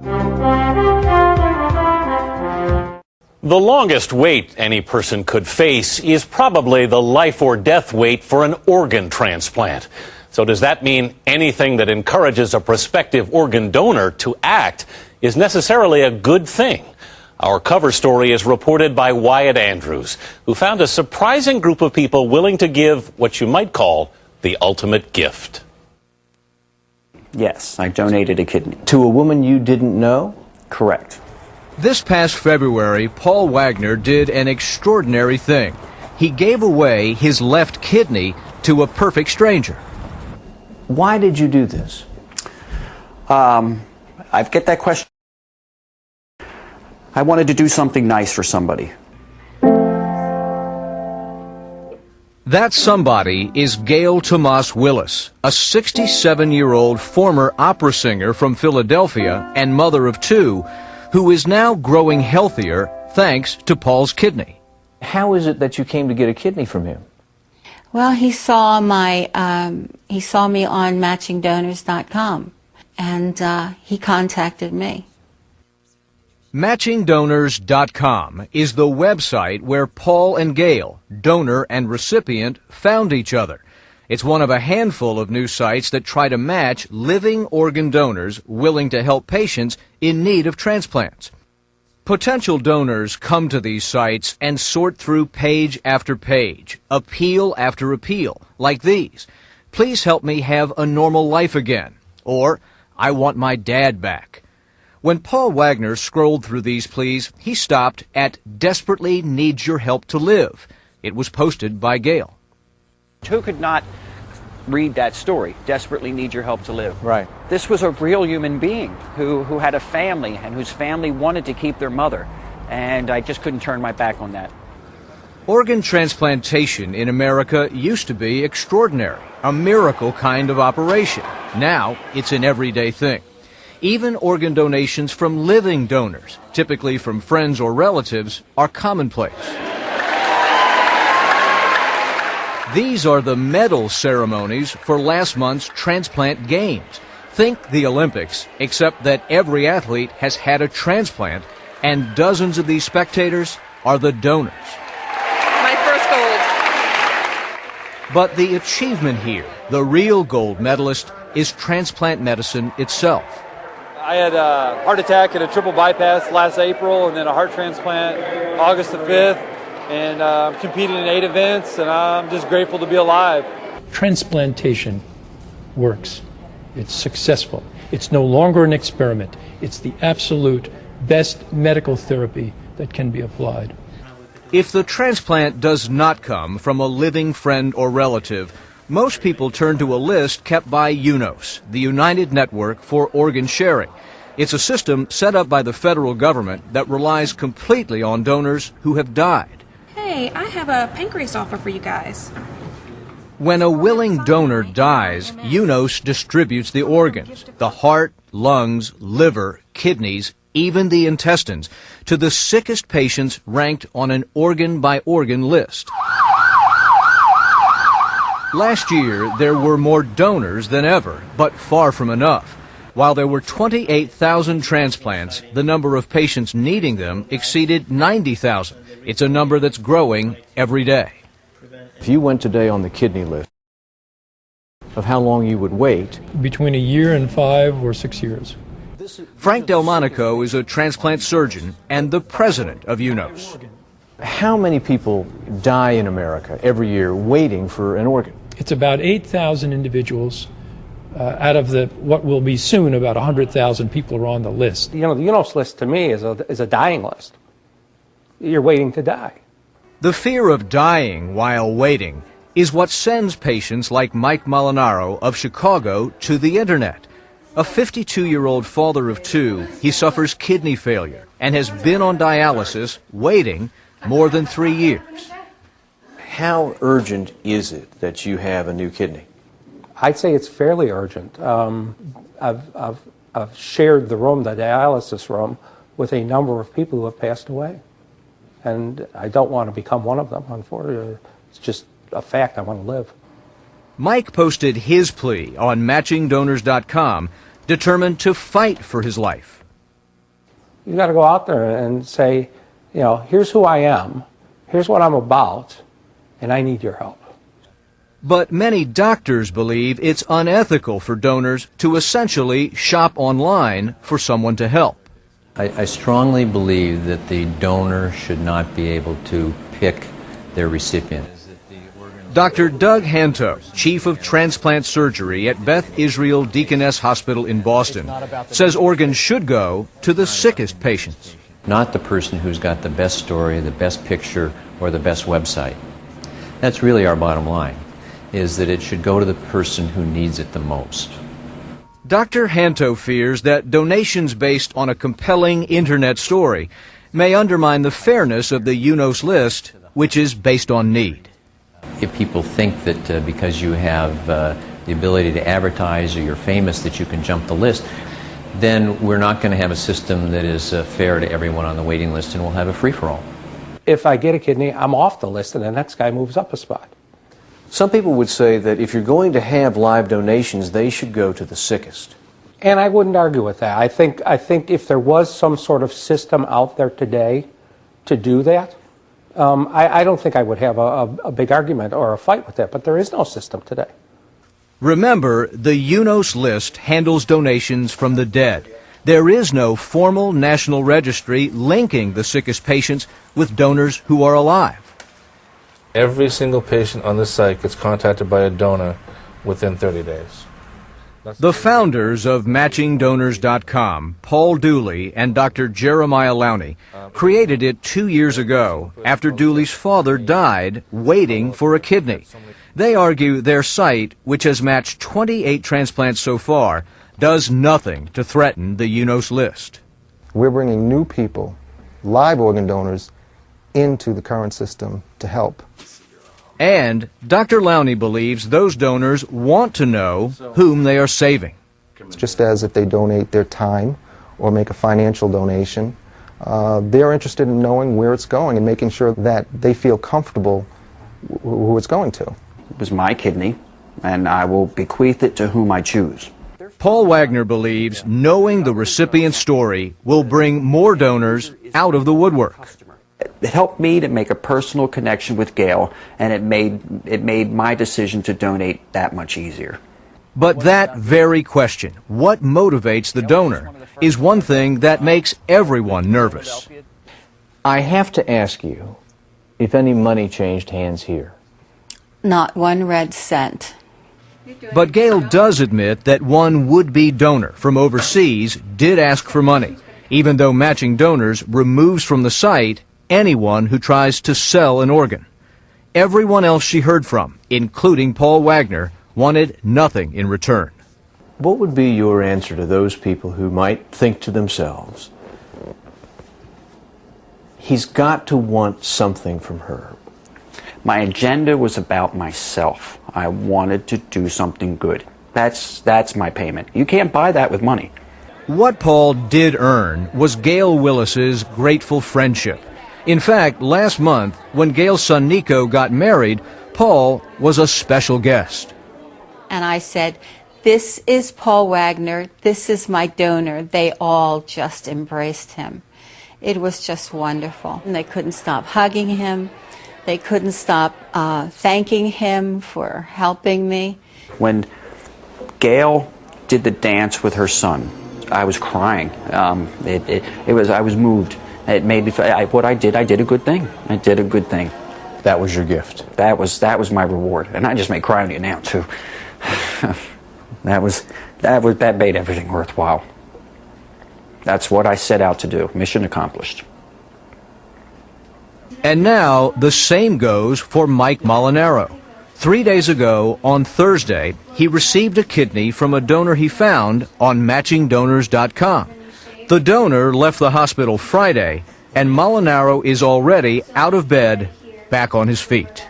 The longest wait any person could face is probably the life or death wait for an organ transplant. So does that mean anything that encourages a prospective organ donor to act is necessarily a good thing? Our cover story is reported by Wyatt Andrews, who found a surprising group of people willing to give what you might call the ultimate gift. Yes, I donated a kidney. To a woman you didn't know? Correct. This past February, Paul Wagner did an extraordinary thing. He gave away his left kidney to a perfect stranger. Why did you do this? I get that question. I wanted to do something nice for somebody. That somebody is Gail Tomas Willis, a 67-year-old former opera singer from Philadelphia and mother of two, who is now growing healthier thanks to Paul's kidney. How is it that you came to get a kidney from him? Well, he saw me on MatchingDonors.com, and he contacted me. MatchingDonors.com is the website where Paul and Gail, donor and recipient, found each other. It's one of a handful of new sites that try to match living organ donors willing to help patients in need of transplants. Potential donors come to these sites and sort through page after page, appeal after appeal, like these. Please help me have a normal life again. Or, I want my dad back. When Paul Wagner scrolled through these pleas, he stopped at Desperately Needs Your Help to Live. It was posted by Gail. Who could not read that story? Desperately need your help to live. Right. This was a real human being who had a family and whose family wanted to keep their mother. And I just couldn't turn my back on that. Organ transplantation in America used to be extraordinary, a miracle kind of operation. Now it's an everyday thing. Even organ donations from living donors, typically from friends or relatives, are commonplace. These are the medal ceremonies for last month's transplant games. Think the Olympics, except that every athlete has had a transplant, and dozens of these spectators are the donors. My first gold. But the achievement here, the real gold medalist, is transplant medicine itself. I had a heart attack and a triple bypass last April, and then a heart transplant August the 5th, and competed in 8 events, and I'm just grateful to be alive. Transplantation works. It's successful. It's no longer an experiment. It's the absolute best medical therapy that can be applied. If the transplant does not come from a living friend or relative, most people turn to a list kept by UNOS, the United Network for Organ Sharing. It's a system set up by the federal government that relies completely on donors who have died. Hey, I have a pancreas offer for you guys. When a willing donor dies, UNOS distributes the organs, the heart, lungs, liver, kidneys, even the intestines, to the sickest patients ranked on an organ-by-organ list. Last year, there were more donors than ever, but far from enough. While there were 28,000 transplants, the number of patients needing them exceeded 90,000. It's a number that's growing every day. If you went today on the kidney list of how long you would wait, Between a year and 5 or 6 years. Frank Delmonico is a transplant surgeon and the president of UNOS. how many people die in America every year waiting for an organ? It's about 8,000 individuals out of what will be soon about 100,000 people are on the list. You know, the UNOS list to me is a dying list. You're waiting to die. The fear of dying while waiting is what sends patients like Mike Molinaro of Chicago to the internet. A 52-year-old father of two, he suffers kidney failure and has been on dialysis waiting more than 3 years. How urgent is it that you have a new kidney? I'd say it's fairly urgent. I've shared the room, the dialysis room, with a number of people who have passed away. And I don't want to become one of them, unfortunately. It's just a fact. I want to live. Mike posted his plea on MatchingDonors.com, determined to fight for his life. You've got to go out there and say, you know, here's who I am, here's what I'm about, and I need your help. But many doctors believe it's unethical for donors to essentially shop online for someone to help. I strongly believe that the donor should not be able to pick their recipient. Dr. Doug Hanto, chief of transplant surgery at Beth Israel Deaconess Hospital in Boston, says organs should go to the sickest patients. Not the person who's got the best story, the best picture, or the best website. That's really our bottom line, is that it should go to the person who needs it the most. Dr. Hanto fears that donations based on a compelling Internet story may undermine the fairness of the UNOS list, which is based on need. If people think that because you have the ability to advertise or you're famous that you can jump the list, then we're not going to have a system that is fair to everyone on the waiting list, and we'll have a free-for-all. If I get a kidney, I'm off the list, and the next guy moves up a spot. Some people would say that if you're going to have live donations, they should go to the sickest. And I wouldn't argue with that. I think if there was some sort of system out there today to do that, I don't think I would have a big argument or a fight with that, but there is no system today. Remember, the UNOS list handles donations from the dead. There is no formal national registry linking the sickest patients with donors who are alive. Every single patient on this site gets contacted by a donor within 30 days. The founders of MatchingDonors.com, Paul Dooley and Dr. Jeremiah Lowney, created it 2 years ago after Dooley's father died waiting for a kidney. They argue their site, which has matched 28 transplants so far, does nothing to threaten the UNOS list. We're bringing new people, live organ donors, into the current system to help. And Dr. Lowney believes those donors want to know whom they are saving. Just as if they donate their time or make a financial donation, they're interested in knowing where it's going and making sure that they feel comfortable who it's going to. It was my kidney, and I will bequeath it to whom I choose. Paul Wagner believes knowing the recipient's story will bring more donors out of the woodwork. It helped me to make a personal connection with Gail, and it made my decision to donate that much easier. But that very question, what motivates the donor, is one thing that makes everyone nervous. I have to ask you if any money changed hands here. Not one red cent. But Gail does admit that one would-be donor from overseas did ask for money, even though Matching Donors removes from the site anyone who tries to sell an organ. Everyone else she heard from, including Paul Wagner, wanted nothing in return. What would be your answer to those people who might think to themselves, he's got to want something from her? My agenda was about myself. I wanted to do something good. That's my payment. You can't buy that with money. What Paul did earn was Gail Willis's grateful friendship. In fact, last month, when Gail's son Nico got married, Paul was a special guest. And I said, this is Paul Wagner, this is my donor. They all just embraced him. It was just wonderful. And they couldn't stop hugging him. They couldn't stop thanking him for helping me. When Gail did the dance with her son, I was crying. I was moved. It made me feel, what I did a good thing. I did a good thing. That was your gift. That was my reward, and I just may cry on you now too. that made everything worthwhile. That's what I set out to do. Mission accomplished. And now the same goes for Mike Molinaro. 3 days ago, on Thursday, he received a kidney from a donor he found on MatchingDonors.com. The donor left the hospital Friday, and Molinaro is already out of bed, back on his feet.